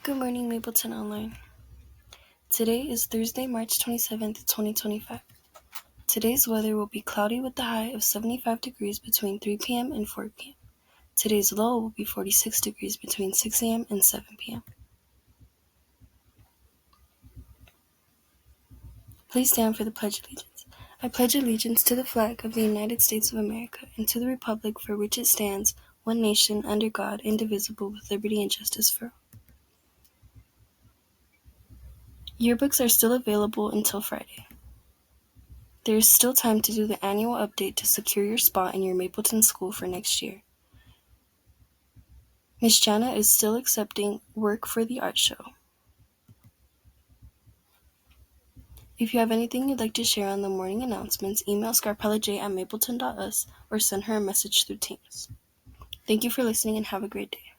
Good morning, Mapleton Online. Today is Thursday, March 27th, 2025. Today's weather will be cloudy with a high of 75 degrees between 3 p.m. and 4 p.m. Today's low will be 46 degrees between 6 a.m. and 7 p.m. Please stand for the Pledge of Allegiance. I pledge allegiance to the flag of the United States of America and to the republic for which it stands, one nation, under God, indivisible, with liberty and justice for all. Yearbooks are still available until Friday. There is still time to do the annual update to secure your spot in your Mapleton school for next year. Miss Jana is still accepting work for the art show. If you have anything you'd like to share on the morning announcements, email scarpellaj@mapleton.us or send her a message through Teams. Thank you for listening and have a great day.